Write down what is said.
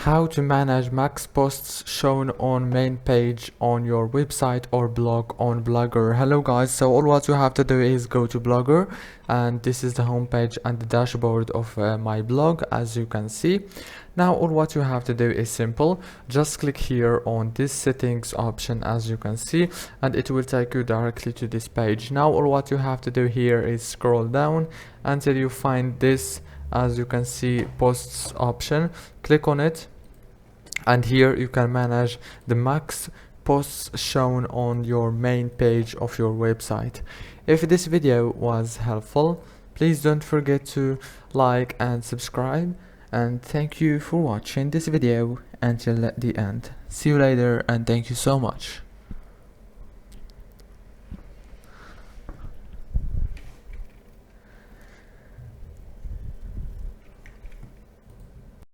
how to manage max posts shown on main page on your website or blog on Blogger. Hello guys, so all what you have to do is go to Blogger, and this is the homepage and the dashboard of my blog, as you can see. Now all what you have to do is simple. Just click here on this settings option, as you can see, and it will take you directly to this page. Now all what you have to do here is scroll down until you find this, as you can see, posts option. Click on it, and here you can manage the max posts shown on your main page of your website. If this video was helpful, please don't forget to like and subscribe, and thank you for watching this video until the end. See you later, and thank you so much.